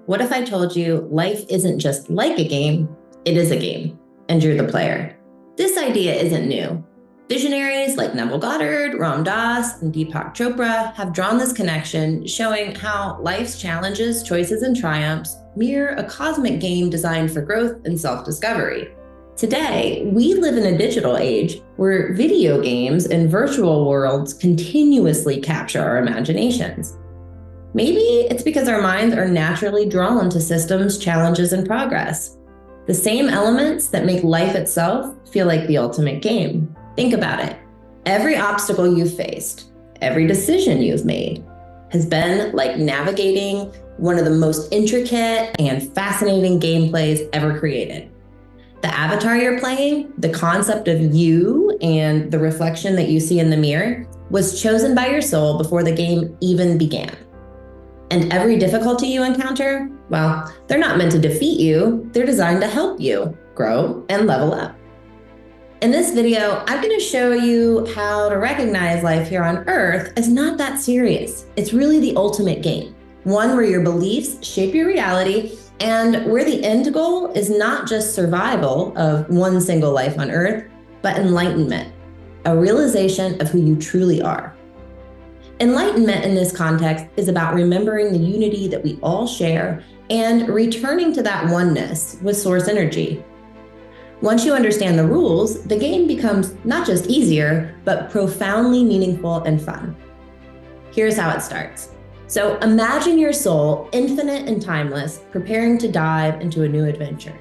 What if I told you life isn't just like a game, it is a game, and you're the player? This idea isn't new. Visionaries like Neville Goddard, Ram Dass, and Deepak Chopra have drawn this connection, showing how life's challenges, choices, and triumphs mirror a cosmic game designed for growth and self-discovery. Today, we live in a digital age where video games and virtual worlds continuously capture our imaginations. Maybe it's because our minds are naturally drawn to systems, challenges, and progress. The same elements that make life itself feel like the ultimate game. Think about it. Every obstacle you've faced, every decision you've made, has been like navigating one of the most intricate and fascinating gameplays ever created. The avatar you're playing, the concept of you and the reflection that you see in the mirror, was chosen by your soul before the game even began. And every difficulty you encounter, well, they're not meant to defeat you, they're designed to help you grow and level up. In this video, I'm going to show you how to recognize life here on Earth as not that serious. It's really the ultimate game, one where your beliefs shape your reality and where the end goal is not just survival of one single life on Earth, but enlightenment, a realization of who you truly are. Enlightenment in this context is about remembering the unity that we all share and returning to that oneness with source energy. Once you understand the rules, the game becomes not just easier, but profoundly meaningful and fun. Here's how it starts. So imagine your soul, infinite and timeless, preparing to dive into a new adventure.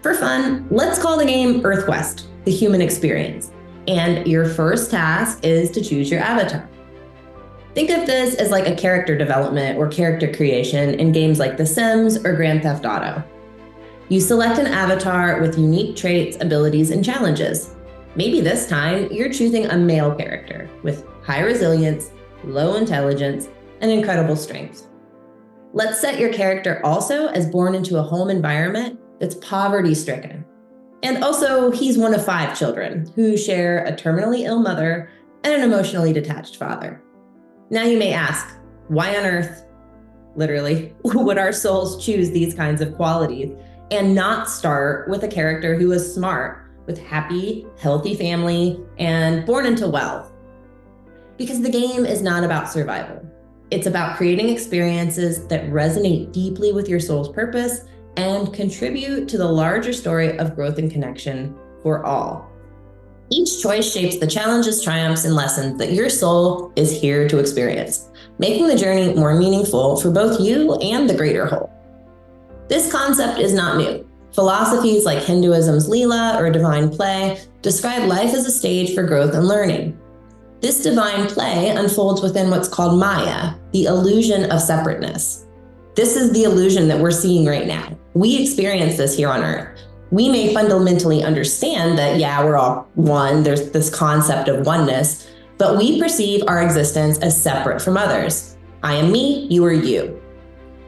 For fun, let's call the game EarthQuest, the human experience. And your first task is to choose your avatar. Think of this as like a character development or character creation in games like The Sims or Grand Theft Auto. You select an avatar with unique traits, abilities, and challenges. Maybe this time you're choosing a male character with high resilience, low intelligence, and incredible strength. Let's set your character also as born into a home environment that's poverty-stricken. And also, he's one of 5 children who share a terminally ill mother and an emotionally detached father. Now you may ask, why on earth, literally, would our souls choose these kinds of qualities and not start with a character who is smart, with happy, healthy family, and born into wealth? Because the game is not about survival. It's about creating experiences that resonate deeply with your soul's purpose and contribute to the larger story of growth and connection for all. Each choice shapes the challenges, triumphs, and lessons that your soul is here to experience, making the journey more meaningful for both you and the greater whole. This concept is not new. Philosophies like Hinduism's Leela or divine play describe life as a stage for growth and learning. This divine play unfolds within what's called Maya, the illusion of separateness. This is the illusion that we're seeing right now. We experience this here on Earth. We may fundamentally understand that, yeah, we're all one, there's this concept of oneness, but we perceive our existence as separate from others. I am me, you are you.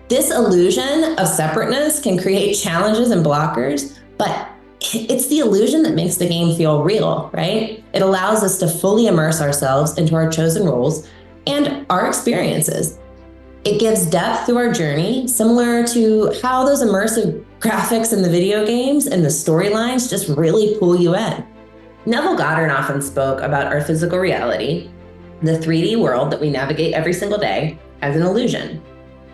This illusion of separateness can create challenges and blockers, but it's the illusion that makes the game feel real, right? It allows us to fully immerse ourselves into our chosen roles and our experiences. It gives depth to our journey, similar to how those immersive graphics in the video games and the storylines just really pull you in. Neville Goddard often spoke about our physical reality, the 3D world that we navigate every single day, as an illusion.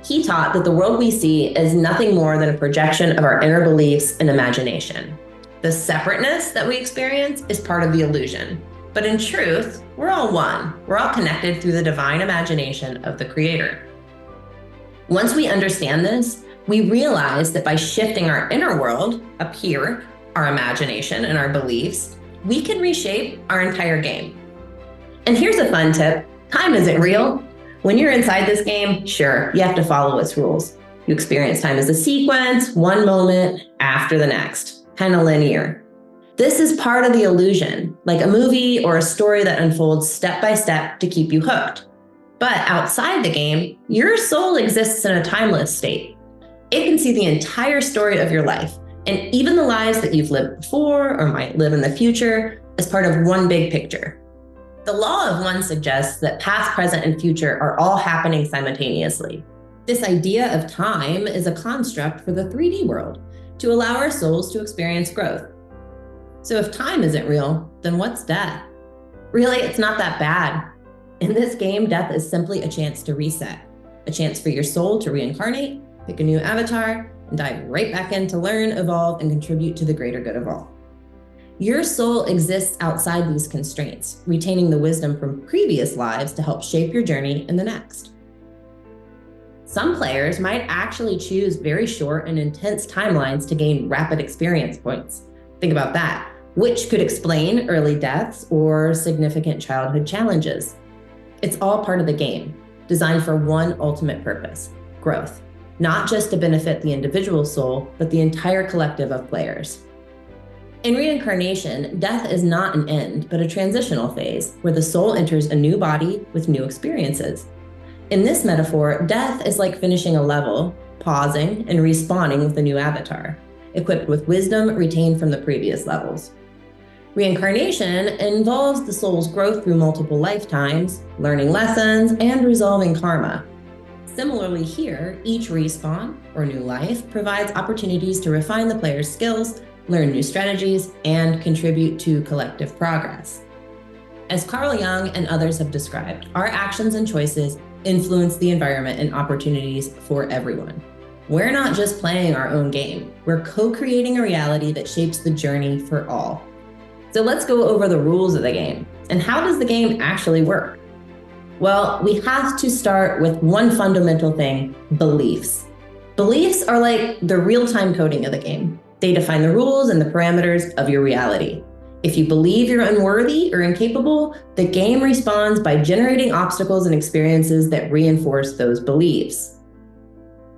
He taught that the world we see is nothing more than a projection of our inner beliefs and imagination. The separateness that we experience is part of the illusion. But in truth, we're all one. We're all connected through the divine imagination of the Creator. Once we understand this, we realize that by shifting our inner world up here, our imagination and our beliefs, we can reshape our entire game. And here's a fun tip. Time isn't real. When you're inside this game, sure, you have to follow its rules. You experience time as a sequence, one moment after the next, kind of linear. This is part of the illusion, like a movie or a story that unfolds step by step to keep you hooked. But outside the game, your soul exists in a timeless state. It can see the entire story of your life, and even the lives that you've lived before or might live in the future as part of one big picture. The law of one suggests that past, present, and future are all happening simultaneously. This idea of time is a construct for the 3D world to allow our souls to experience growth. So if time isn't real, then what's death? Really, it's not that bad. In this game, death is simply a chance to reset, a chance for your soul to reincarnate, pick a new avatar, and dive right back in to learn, evolve, and contribute to the greater good of all. Your soul exists outside these constraints, retaining the wisdom from previous lives to help shape your journey in the next. Some players might actually choose very short and intense timelines to gain rapid experience points. Think about that, which could explain early deaths or significant childhood challenges. It's all part of the game, designed for one ultimate purpose: growth, not just to benefit the individual soul, but the entire collective of players. In reincarnation, death is not an end, but a transitional phase where the soul enters a new body with new experiences. In this metaphor, death is like finishing a level, pausing, and respawning with a new avatar, equipped with wisdom retained from the previous levels. Reincarnation involves the soul's growth through multiple lifetimes, learning lessons, and resolving karma. Similarly here, each respawn, or new life, provides opportunities to refine the player's skills, learn new strategies, and contribute to collective progress. As Carl Jung and others have described, our actions and choices influence the environment and opportunities for everyone. We're not just playing our own game, we're co-creating a reality that shapes the journey for all. So let's go over the rules of the game. And how does the game actually work? Well, we have to start with one fundamental thing: beliefs. Beliefs are like the real-time coding of the game. They define the rules and the parameters of your reality. If you believe you're unworthy or incapable, the game responds by generating obstacles and experiences that reinforce those beliefs.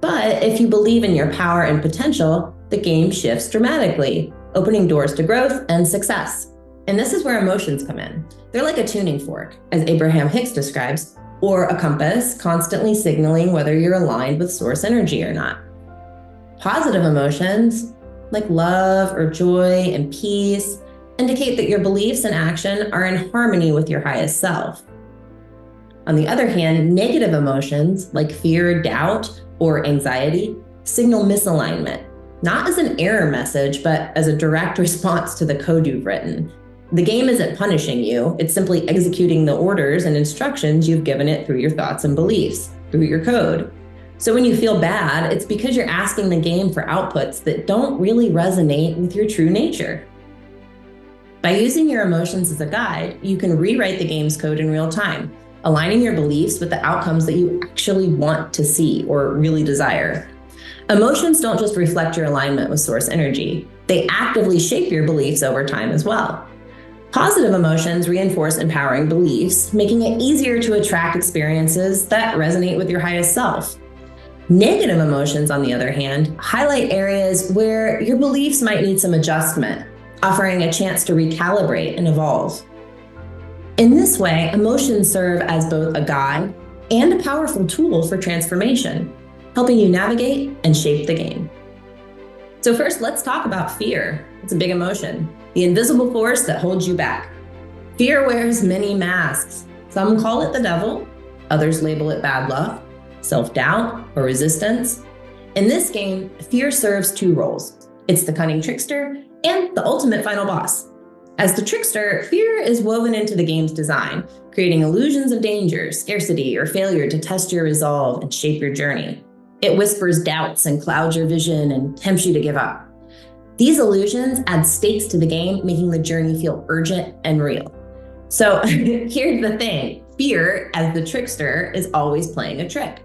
But if you believe in your power and potential, the game shifts dramatically, opening doors to growth and success. And this is where emotions come in. They're like a tuning fork, as Abraham Hicks describes, or a compass constantly signaling whether you're aligned with source energy or not. Positive emotions, like love or joy and peace, indicate that your beliefs and action are in harmony with your highest self. On the other hand, negative emotions, like fear, doubt, or anxiety, signal misalignment, not as an error message, but as a direct response to the code you've written. The game isn't punishing you, it's simply executing the orders and instructions you've given it through your thoughts and beliefs, through your code. So when you feel bad, it's because you're asking the game for outputs that don't really resonate with your true nature. By using your emotions as a guide, you can rewrite the game's code in real time, aligning your beliefs with the outcomes that you actually want to see or really desire. Emotions don't just reflect your alignment with source energy, they actively shape your beliefs over time as well. Positive emotions reinforce empowering beliefs, making it easier to attract experiences that resonate with your highest self. Negative emotions, on the other hand, highlight areas where your beliefs might need some adjustment, offering a chance to recalibrate and evolve. In this way, emotions serve as both a guide and a powerful tool for transformation, helping you navigate and shape the game. So first, let's talk about fear. It's a big emotion, the invisible force that holds you back. Fear wears many masks. Some call it the devil, others label it bad luck, self-doubt, or resistance. In this game, fear serves two roles. It's the cunning trickster and the ultimate final boss. As the trickster, fear is woven into the game's design, creating illusions of danger, scarcity, or failure to test your resolve and shape your journey. It whispers doubts and clouds your vision and tempts you to give up. These illusions add stakes to the game, making the journey feel urgent and real. So here's the thing, fear, as the trickster, is always playing a trick.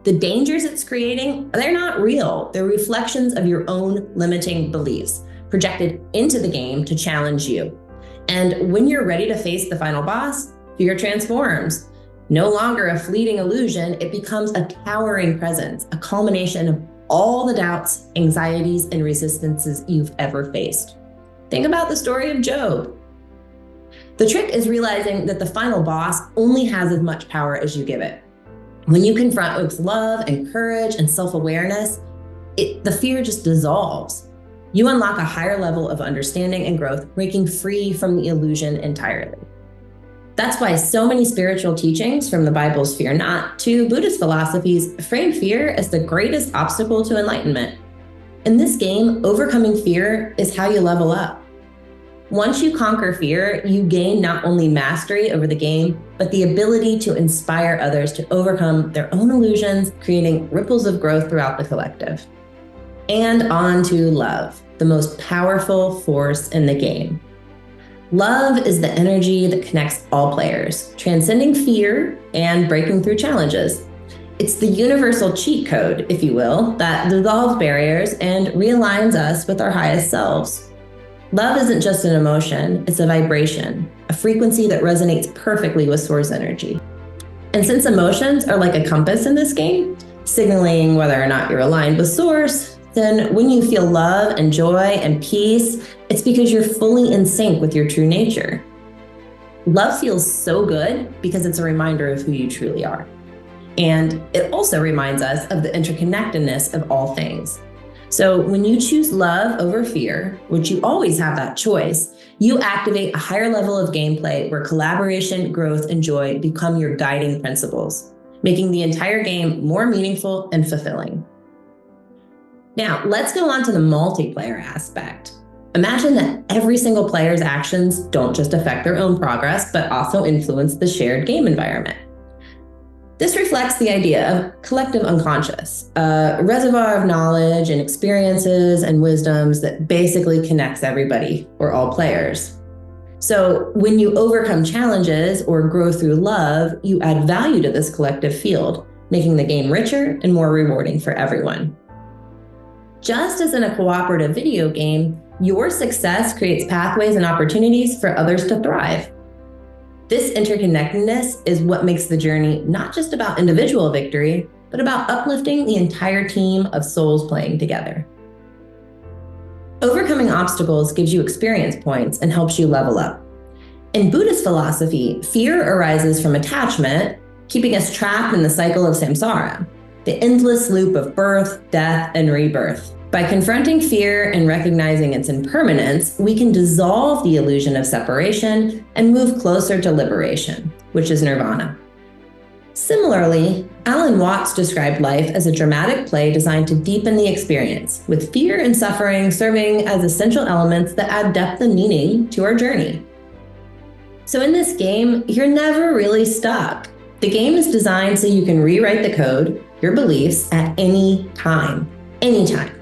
The dangers it's creating, they're not real. They're reflections of your own limiting beliefs, projected into the game to challenge you. And when you're ready to face the final boss, fear transforms. No longer a fleeting illusion, it becomes a towering presence, a culmination of all the doubts, anxieties, and resistances you've ever faced. Think about the story of Job. The trick is realizing that the final boss only has as much power as you give it. When you confront with love and courage and self-awareness, the fear just dissolves. You unlock a higher level of understanding and growth, breaking free from the illusion entirely. That's why so many spiritual teachings, from the Bible's fear not to Buddhist philosophies, frame fear as the greatest obstacle to enlightenment. In this game, overcoming fear is how you level up. Once you conquer fear, you gain not only mastery over the game, but the ability to inspire others to overcome their own illusions, creating ripples of growth throughout the collective. And on to love, the most powerful force in the game. Love is the energy that connects all players, transcending fear and breaking through challenges. It's the universal cheat code, if you will, that dissolves barriers and realigns us with our highest selves. Love isn't just an emotion, it's a vibration, a frequency that resonates perfectly with source energy. And since emotions are like a compass in this game, signaling whether or not you're aligned with source, then when you feel love and joy and peace, it's because you're fully in sync with your true nature. Love feels so good because it's a reminder of who you truly are. And it also reminds us of the interconnectedness of all things. So when you choose love over fear, which you always have that choice, you activate a higher level of gameplay where collaboration, growth, and joy become your guiding principles, making the entire game more meaningful and fulfilling. Now, let's go on to the multiplayer aspect. Imagine that every single player's actions don't just affect their own progress, but also influence the shared game environment. This reflects the idea of collective unconscious, a reservoir of knowledge and experiences and wisdoms that basically connects everybody, or all players. So when you overcome challenges or grow through love, you add value to this collective field, making the game richer and more rewarding for everyone. Just as in a cooperative video game, your success creates pathways and opportunities for others to thrive. This interconnectedness is what makes the journey not just about individual victory, but about uplifting the entire team of souls playing together. Overcoming obstacles gives you experience points and helps you level up. In Buddhist philosophy, fear arises from attachment, keeping us trapped in the cycle of samsara, the endless loop of birth, death, and rebirth. By confronting fear and recognizing its impermanence, we can dissolve the illusion of separation and move closer to liberation, which is nirvana. Similarly, Alan Watts described life as a dramatic play designed to deepen the experience, with fear and suffering serving as essential elements that add depth and meaning to our journey. So in this game, you're never really stuck. The game is designed so you can rewrite the code, your beliefs, at any time, anytime.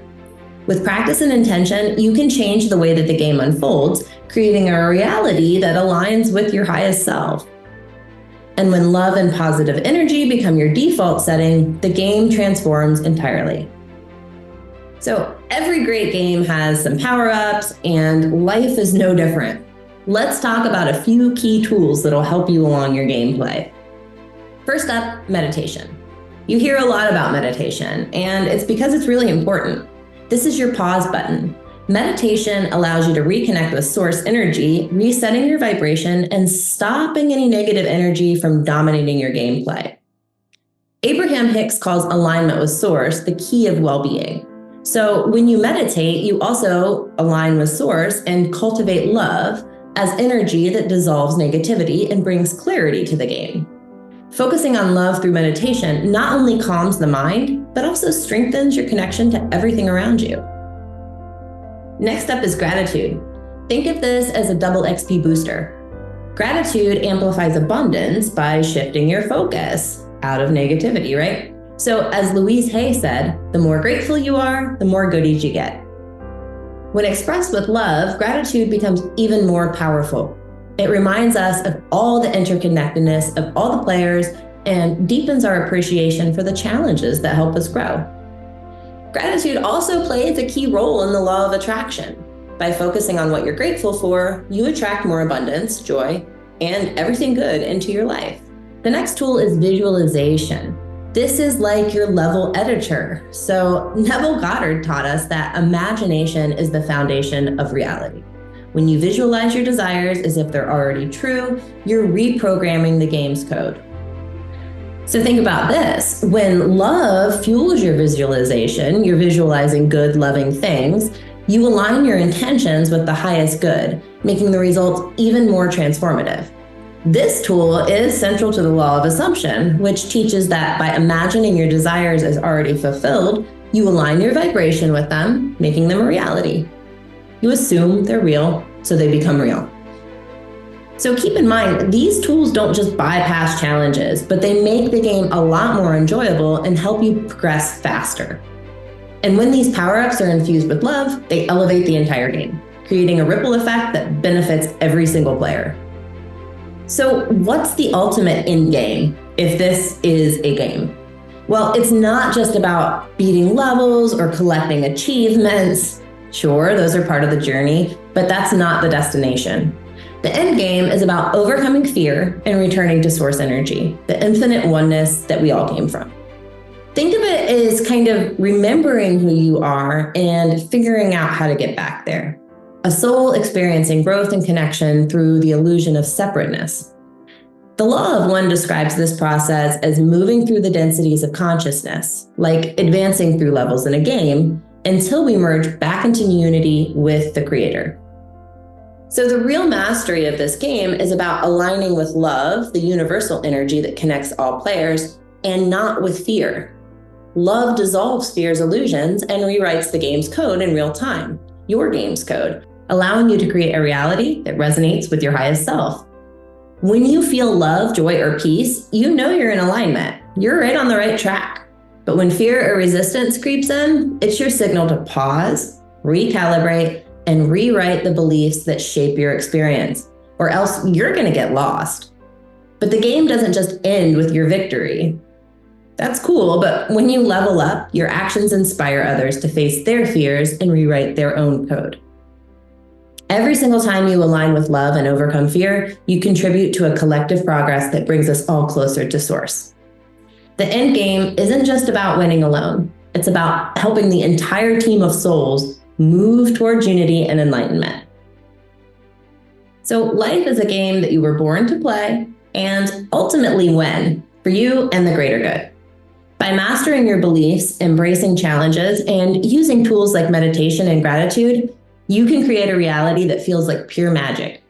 With practice and intention, you can change the way that the game unfolds, creating a reality that aligns with your highest self. And when love and positive energy become your default setting, the game transforms entirely. So every great game has some power-ups, and life is no different. Let's talk about a few key tools that'll help you along your gameplay. First up, meditation. You hear a lot about meditation, and it's because it's really important. This is your pause button. Meditation allows you to reconnect with source energy, resetting your vibration and stopping any negative energy from dominating your gameplay. Abraham Hicks calls alignment with source the key of well-being. So when you meditate, you also align with source and cultivate love as energy that dissolves negativity and brings clarity to the game. Focusing on love through meditation not only calms the mind, but also strengthens your connection to everything around you. Next up is gratitude. Think of this as a double XP booster. Gratitude amplifies abundance by shifting your focus out of negativity, right? So as Louise Hay said, the more grateful you are, the more goodies you get. When expressed with love, gratitude becomes even more powerful. It reminds us of all the interconnectedness of all the players and deepens our appreciation for the challenges that help us grow. Gratitude also plays a key role in the law of attraction. By focusing on what you're grateful for, you attract more abundance, joy, and everything good into your life. The next tool is visualization. This is like your level editor. So Neville Goddard taught us that imagination is the foundation of reality. When you visualize your desires as if they're already true, you're reprogramming the game's code. So think about this. When love fuels your visualization, you're visualizing good, loving things, you align your intentions with the highest good, making the results even more transformative. This tool is central to the law of assumption, which teaches that by imagining your desires as already fulfilled, you align your vibration with them, making them a reality. You assume they're real, so they become real. So keep in mind, these tools don't just bypass challenges, but they make the game a lot more enjoyable and help you progress faster. And when these power-ups are infused with love, they elevate the entire game, creating a ripple effect that benefits every single player. So what's the ultimate end game if this is a game? Well, it's not just about beating levels or collecting achievements. Sure, those are part of the journey, but that's not the destination. The end game is about overcoming fear and returning to source energy, the infinite oneness that we all came from. Think of it as kind of remembering who you are and figuring out how to get back there. A soul experiencing growth and connection through the illusion of separateness. The Law of One describes this process as moving through the densities of consciousness, like advancing through levels in a game, until we merge back into unity with the Creator. So the real mastery of this game is about aligning with love, the universal energy that connects all players, and not with fear. Love dissolves fear's illusions and rewrites the game's code in real time, your game's code, allowing you to create a reality that resonates with your highest self. When you feel love, joy, or peace, you know you're in alignment. You're right on the right track. But when fear or resistance creeps in, it's your signal to pause, recalibrate, and rewrite the beliefs that shape your experience, or else you're going to get lost. But the game doesn't just end with your victory. That's cool, but when you level up, your actions inspire others to face their fears and rewrite their own code. Every single time you align with love and overcome fear, you contribute to a collective progress that brings us all closer to source. The end game isn't just about winning alone. It's about helping the entire team of souls move towards unity and enlightenment. So life is a game that you were born to play and ultimately win for you and the greater good. By mastering your beliefs, embracing challenges, and using tools like meditation and gratitude, you can create a reality that feels like pure magic.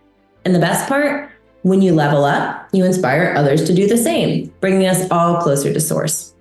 And the best part, when you level up, you inspire others to do the same, bringing us all closer to source.